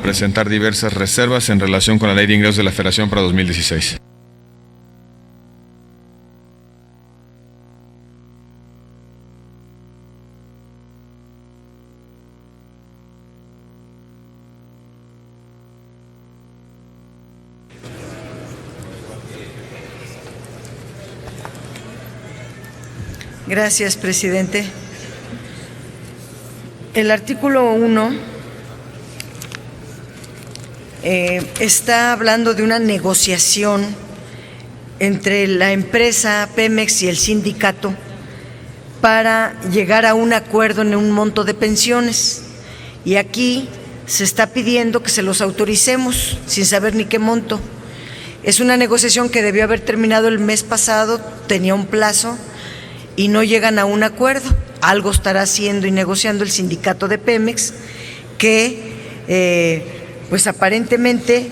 presentar diversas reservas en relación con la Ley de Ingresos de la Federación para 2016. Gracias, presidente. El artículo 1 está hablando de una negociación entre la empresa Pemex y el sindicato para llegar a un acuerdo en un monto de pensiones. Y aquí se está pidiendo que se los autoricemos sin saber ni qué monto. Es una negociación que debió haber terminado el mes pasado, tenía un plazo, y no llegan a un acuerdo. Algo estará haciendo y negociando el sindicato de Pemex que pues aparentemente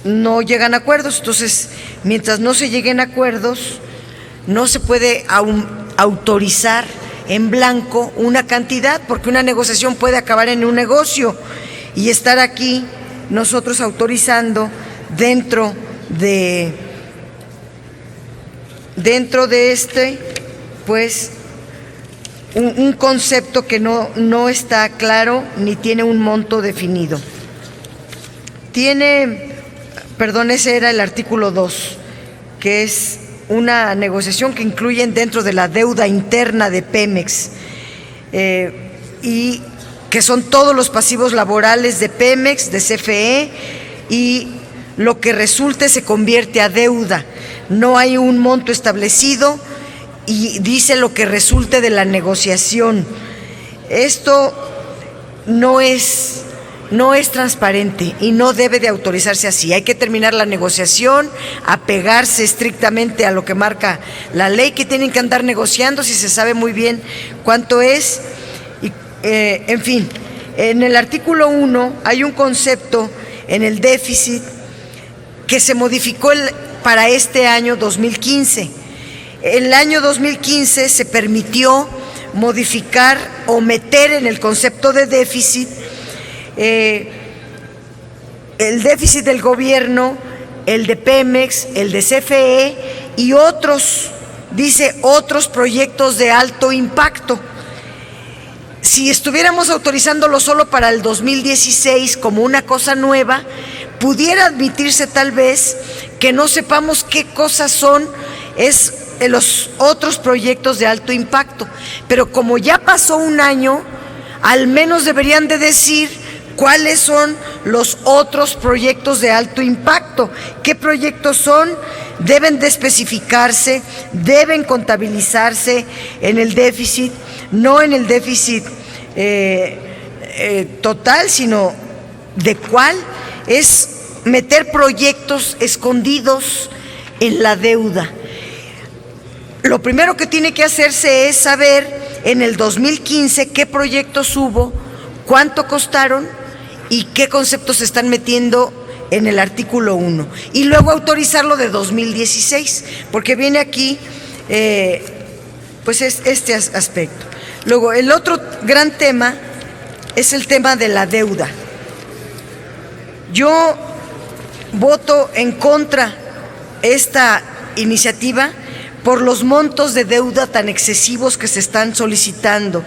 no llegan a acuerdos. Entonces, mientras no se lleguen a acuerdos, no se puede autorizar en blanco una cantidad, porque una negociación puede acabar en un negocio, y estar aquí nosotros autorizando dentro de pues un concepto que no está claro ni tiene un monto definido. Ese era el artículo 2, que es una negociación que incluyen dentro de la deuda interna de Pemex, y que son todos los pasivos laborales de Pemex, de CFE, y lo que resulte se convierte a deuda. No hay un monto establecido y dice lo que resulte de la negociación. Esto no es transparente y no debe de autorizarse así. Hay que terminar la negociación, apegarse estrictamente a lo que marca la ley, que tienen que andar negociando si se sabe muy bien cuánto es. Y, en fin, en el artículo 1 hay un concepto en el déficit que se modificó para este año 2015. El año 2015 se permitió modificar o meter en el concepto de déficit el déficit del gobierno, el de Pemex, el de CFE y otros, dice otros proyectos de alto impacto. Si estuviéramos autorizándolo solo para el 2016 como una cosa nueva, pudiera admitirse tal vez que no sepamos qué cosas son los otros proyectos de alto impacto, pero como ya pasó un año, al menos deberían de decir cuáles son los otros proyectos de alto impacto. ¿Qué proyectos son? Deben de especificarse, deben contabilizarse en el déficit, no en el déficit total, sino de cuál es meter proyectos escondidos en la deuda. Lo primero que tiene que hacerse es saber en el 2015 qué proyectos hubo, cuánto costaron y qué conceptos se están metiendo en el artículo 1. Y luego autorizarlo de 2016, porque viene aquí pues este aspecto. Luego, el otro gran tema es el tema de la deuda. Yo voto en contra esta iniciativa por los montos de deuda tan excesivos que se están solicitando.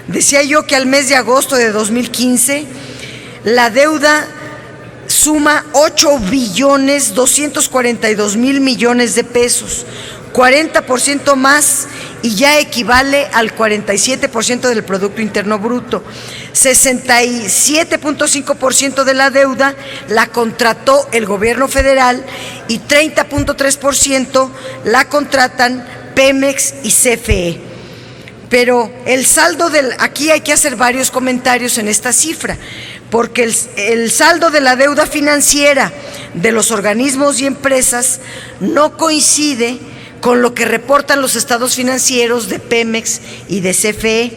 Decía yo que al mes de agosto de 2015 la deuda suma 8.242.000 millones de pesos, 40% más, y ya equivale al 47% del Producto Interno Bruto. 67.5% de la deuda la contrató el gobierno federal y 30.3% la contratan Pemex y CFE. Pero el saldo aquí hay que hacer varios comentarios en esta cifra, porque el saldo de la deuda financiera de los organismos y empresas no coincide con lo que reportan los estados financieros de Pemex y de CFE.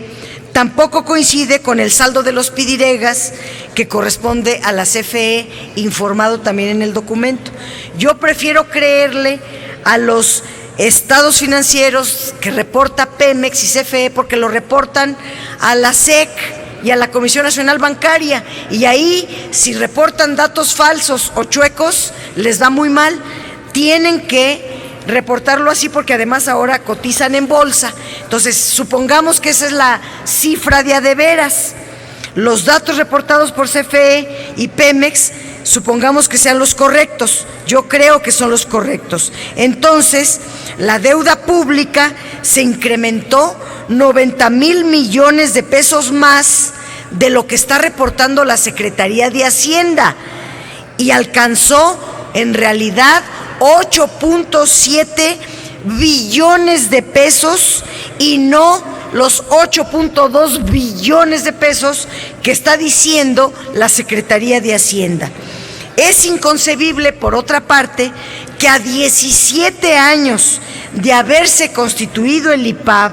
Tampoco coincide con el saldo de los pidiregas que corresponde a la CFE, informado también en el documento. Yo prefiero creerle a los estados financieros que reporta Pemex y CFE porque lo reportan a la SEC y a la Comisión Nacional Bancaria, y ahí si reportan datos falsos o chuecos les va muy mal. Tienen que reportarlo así porque además ahora cotizan en bolsa. Entonces supongamos que esa es la cifra de a de veras. Los datos reportados por CFE y Pemex, supongamos que sean los correctos. Yo creo que son los correctos. Entonces, la deuda pública se incrementó 90,000 millones de pesos más de lo que está reportando la Secretaría de Hacienda y alcanzó en realidad 8.7 billones de pesos y no los 8.2 billones de pesos que está diciendo la Secretaría de Hacienda. Es inconcebible, por otra parte, que a 17 años de haberse constituido el IPAB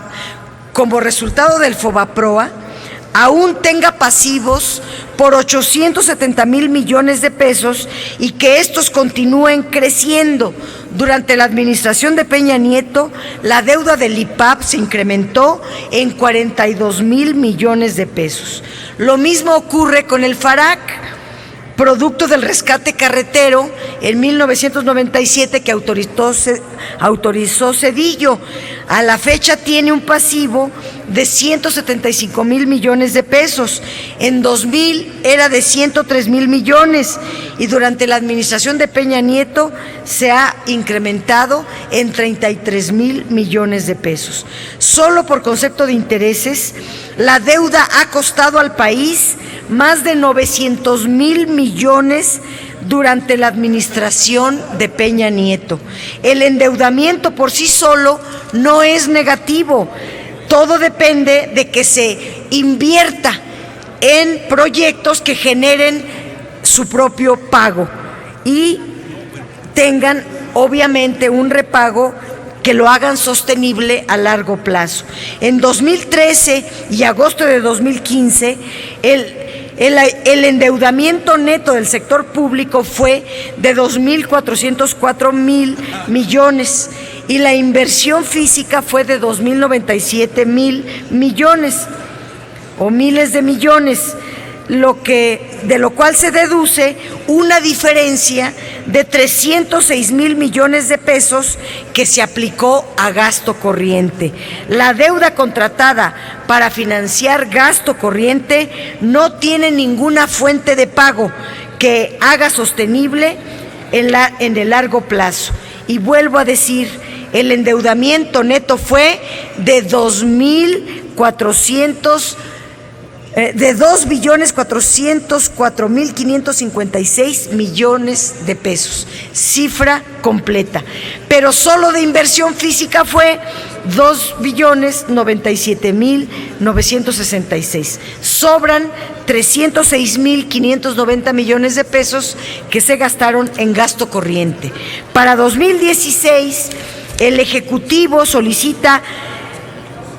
como resultado del FOBAPROA, aún tenga pasivos por 870,000 millones de pesos y que estos continúen creciendo. Durante la administración de Peña Nieto, la deuda del IPAB se incrementó en 42,000 millones de pesos. Lo mismo ocurre con el FARAC, producto del rescate carretero en 1997 que autorizó Zedillo. A la fecha tiene un pasivo de 175,000 millones de pesos. En 2000 era de 103,000 millones y durante la administración de Peña Nieto se ha incrementado en 33,000 millones de pesos. Solo por concepto de intereses, la deuda ha costado al país más de 900,000 millones durante la administración de Peña Nieto. El endeudamiento por sí solo no es negativo. Todo depende de que se invierta en proyectos que generen su propio pago y tengan obviamente un repago que lo hagan sostenible a largo plazo. En 2013 y agosto de 2015, el endeudamiento neto del sector público fue de 2,404,000 millones y la inversión física fue de 2,097,000 millones o miles de millones, de lo cual se deduce una diferencia de 306,000 millones de pesos que se aplicó a gasto corriente. La deuda contratada para financiar gasto corriente no tiene ninguna fuente de pago que haga sostenible en el largo plazo. Y vuelvo a decir, el endeudamiento neto fue de 2,404,556 millones de pesos, cifra completa. Pero solo de inversión física fue 2,097,966. Sobran 306,590 millones de pesos que se gastaron en gasto corriente. Para 2016, el Ejecutivo solicita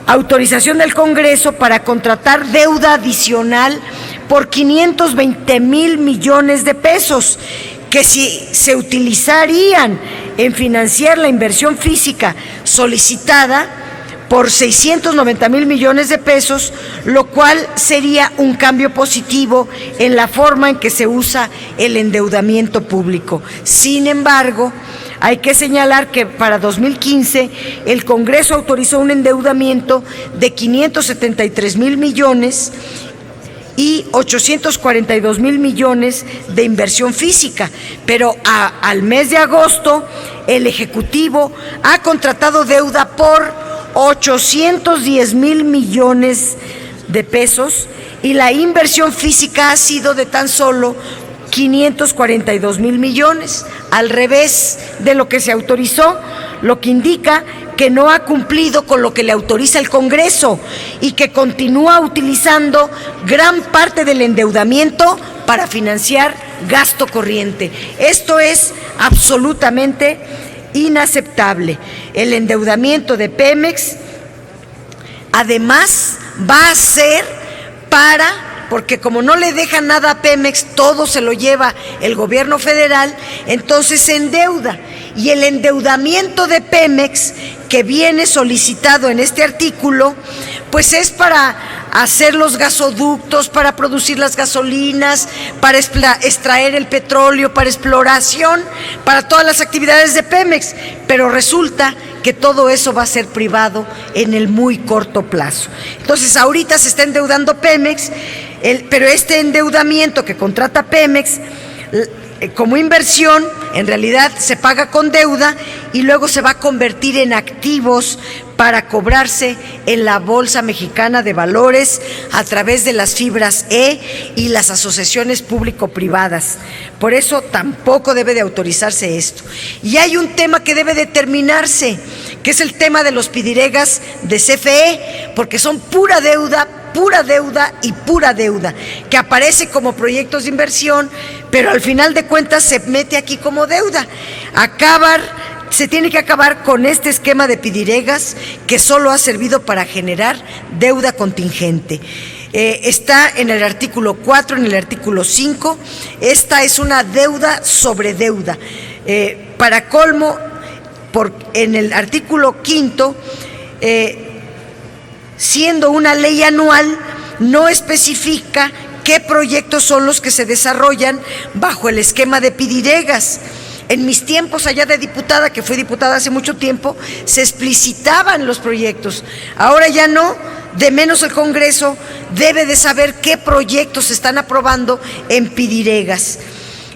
autorización del Congreso para contratar deuda adicional por 520,000 millones de pesos, que si se utilizarían en financiar la inversión física solicitada por 690,000 millones de pesos, lo cual sería un cambio positivo en la forma en que se usa el endeudamiento público. Sin embargo, hay que señalar que para 2015 el Congreso autorizó un endeudamiento de 573,000 millones y 842,000 millones de inversión física, pero al mes de agosto el Ejecutivo ha contratado deuda por 810,000 millones de pesos y la inversión física ha sido de tan solo 542,000 millones, al revés de lo que se autorizó, lo que indica que no ha cumplido con lo que le autoriza el Congreso y que continúa utilizando gran parte del endeudamiento para financiar gasto corriente. Esto es absolutamente inaceptable. El endeudamiento de Pemex, además, va a ser porque como no le deja nada a Pemex, todo se lo lleva el gobierno federal, entonces se endeuda. Y el endeudamiento de Pemex, que viene solicitado en este artículo, pues es para hacer los gasoductos, para producir las gasolinas, para extraer el petróleo, para exploración, para todas las actividades de Pemex, pero resulta que todo eso va a ser privado en el muy corto plazo. Entonces ahorita se está endeudando Pemex, pero este endeudamiento que contrata Pemex como inversión, en realidad se paga con deuda y luego se va a convertir en activos para cobrarse en la Bolsa Mexicana de Valores a través de las fibras E y las asociaciones público-privadas. Por eso tampoco debe de autorizarse esto. Y hay un tema que debe determinarse, que es el tema de los pidiregas de CFE, porque son pura deuda y pura deuda, que aparece como proyectos de inversión, pero al final de cuentas se mete aquí como deuda. Se tiene que acabar con este esquema de pidiregas que solo ha servido para generar deuda contingente. Está en el artículo 4, en el artículo 5, esta es una deuda sobre deuda. Para colmo, en el artículo 5, siendo una ley anual, no especifica qué proyectos son los que se desarrollan bajo el esquema de pidiregas. En mis tiempos allá de diputada, que fui diputada hace mucho tiempo, se explicitaban los proyectos. Ahora ya no, de menos el Congreso debe de saber qué proyectos se están aprobando en pidiregas.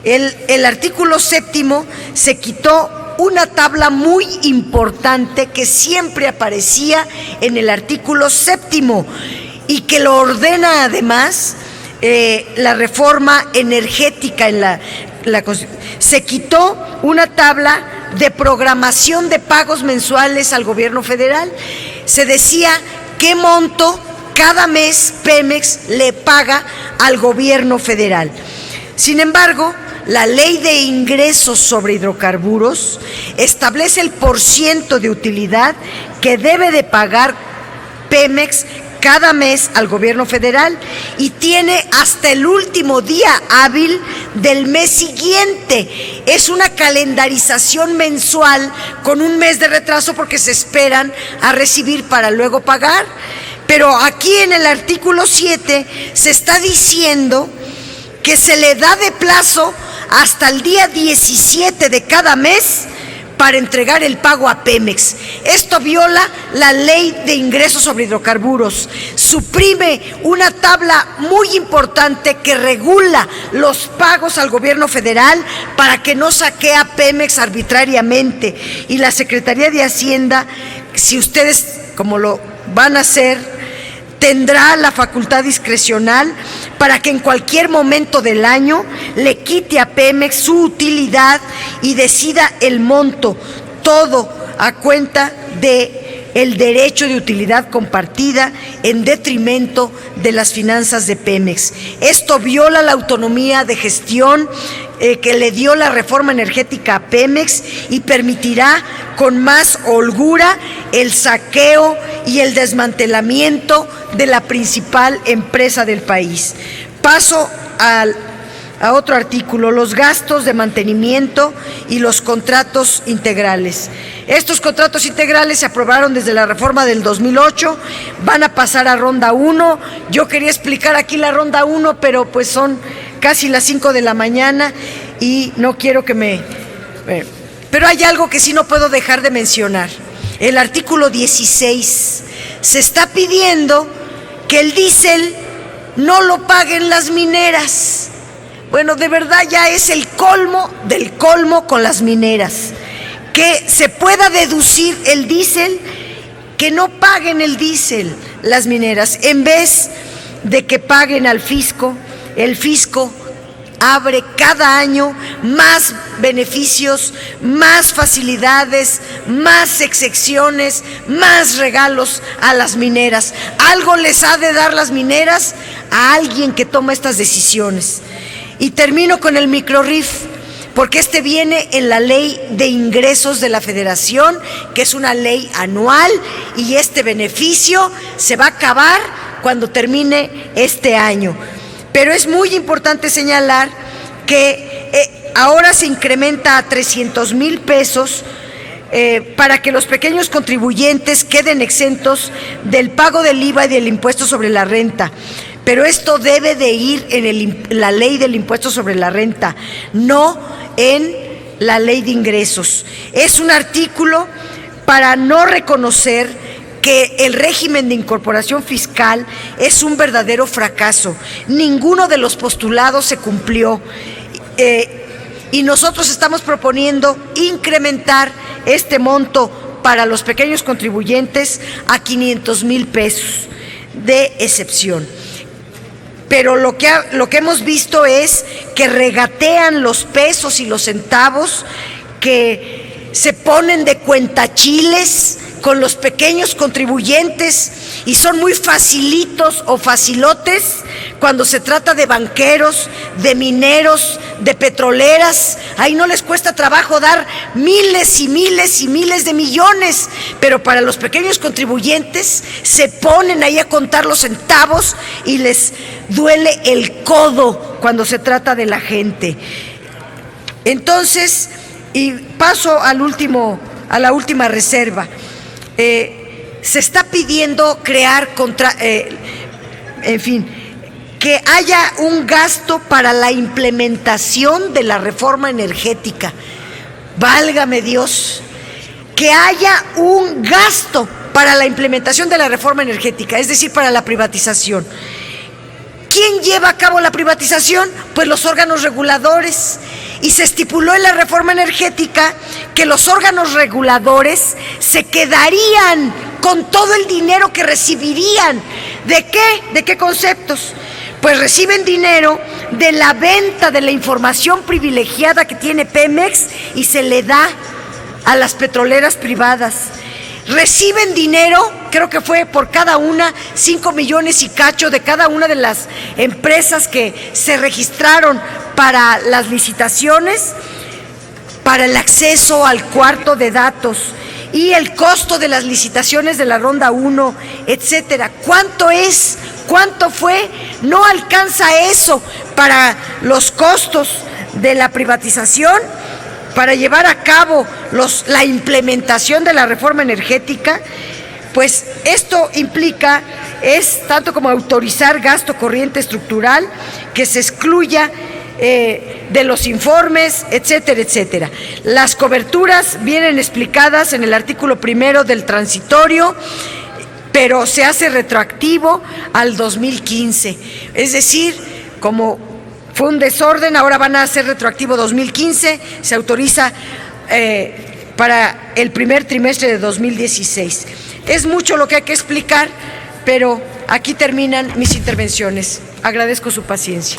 El artículo 7 se quitó una tabla muy importante que siempre aparecía en el artículo 7 y que lo ordena además la reforma energética en la se quitó una tabla de programación de pagos mensuales al gobierno federal. Se decía qué monto cada mes Pemex le paga al gobierno federal. Sin embargo, la Ley de Ingresos sobre Hidrocarburos establece el % de utilidad que debe de pagar Pemex cada mes al gobierno federal y tiene hasta el último día hábil del mes siguiente. Es una calendarización mensual con un mes de retraso porque se esperan a recibir para luego pagar. Pero aquí en el artículo 7 se está diciendo que se le da de plazo hasta el día 17 de cada mes para entregar el pago a Pemex. Esto viola la Ley de Ingresos sobre Hidrocarburos, suprime una tabla muy importante que regula los pagos al gobierno federal para que no saquee a Pemex arbitrariamente. Y la Secretaría de Hacienda, si ustedes como lo van a hacer, tendrá la facultad discrecional para que en cualquier momento del año le quite a Pemex su utilidad y decida el monto, todo a cuenta de el derecho de utilidad compartida en detrimento de las finanzas de Pemex. Esto viola la autonomía de gestión que le dio la reforma energética a Pemex y permitirá con más holgura el saqueo y el desmantelamiento de la principal empresa del país. Paso a otro artículo, los gastos de mantenimiento y los contratos integrales. Estos contratos integrales se aprobaron desde la reforma del 2008, van a pasar a ronda 1. Yo quería explicar aquí la ronda 1, pero pues son casi las 5 de la mañana y no quiero que pero hay algo que sí no puedo dejar de mencionar. El artículo 16, se está pidiendo que el diésel no lo paguen las mineras. Bueno, de verdad ya es el colmo del colmo con las mineras. Que se pueda deducir el diésel, que no paguen el diésel las mineras. En vez de que paguen al fisco, el fisco abre cada año más beneficios, más facilidades, más excepciones, más regalos a las mineras. Algo les ha de dar las mineras a alguien que toma estas decisiones. Y termino con el microrrif, porque este viene en la Ley de Ingresos de la Federación, que es una ley anual, y este beneficio se va a acabar cuando termine este año. Pero es muy importante señalar que ahora se incrementa a 300,000 pesos para que los pequeños contribuyentes queden exentos del pago del IVA y del impuesto sobre la renta. Pero esto debe de ir en la ley del impuesto sobre la renta, no en la ley de ingresos. Es un artículo para no reconocer que el régimen de incorporación fiscal es un verdadero fracaso. Ninguno de los postulados se cumplió. Y nosotros estamos proponiendo incrementar este monto para los pequeños contribuyentes a 500,000 pesos de excepción. Pero lo que hemos visto es que regatean los pesos y los centavos, que se ponen de cuentachiles con los pequeños contribuyentes y son muy facilitos o facilotes cuando se trata de banqueros, de mineros, de petroleras. Ahí no les cuesta trabajo dar miles y miles y miles de millones, pero para los pequeños contribuyentes se ponen ahí a contar los centavos y les duele el codo cuando se trata de la gente. Entonces, y paso a la última reserva. Se está pidiendo crear que haya un gasto para la implementación de la reforma energética. Válgame Dios, que haya un gasto para la implementación de la reforma energética, es decir, para la privatización. ¿Quién lleva a cabo la privatización? Pues los órganos reguladores. Y se estipuló en la reforma energética que los órganos reguladores se quedarían con todo el dinero que recibirían. ¿De qué? ¿De qué conceptos? Pues reciben dinero de la venta de la información privilegiada que tiene Pemex y se le da a las petroleras privadas. Reciben dinero, creo que fue por cada una, 5 millones y cacho de cada una de las empresas que se registraron para las licitaciones, para el acceso al cuarto de datos y el costo de las licitaciones de la ronda 1, etcétera. ¿Cuánto es? ¿Cuánto fue? No alcanza eso para los costos de la privatización, para llevar a cabo la implementación de la reforma energética. Pues esto implica, es tanto como autorizar gasto corriente estructural, que se excluya de los informes, etcétera, etcétera. Las coberturas vienen explicadas en el artículo 1 del transitorio, pero se hace retroactivo al 2015. Es decir, como fue un desorden, ahora van a ser retroactivo 2015, se autoriza para el primer trimestre de 2016. Es mucho lo que hay que explicar, pero aquí terminan mis intervenciones. Agradezco su paciencia.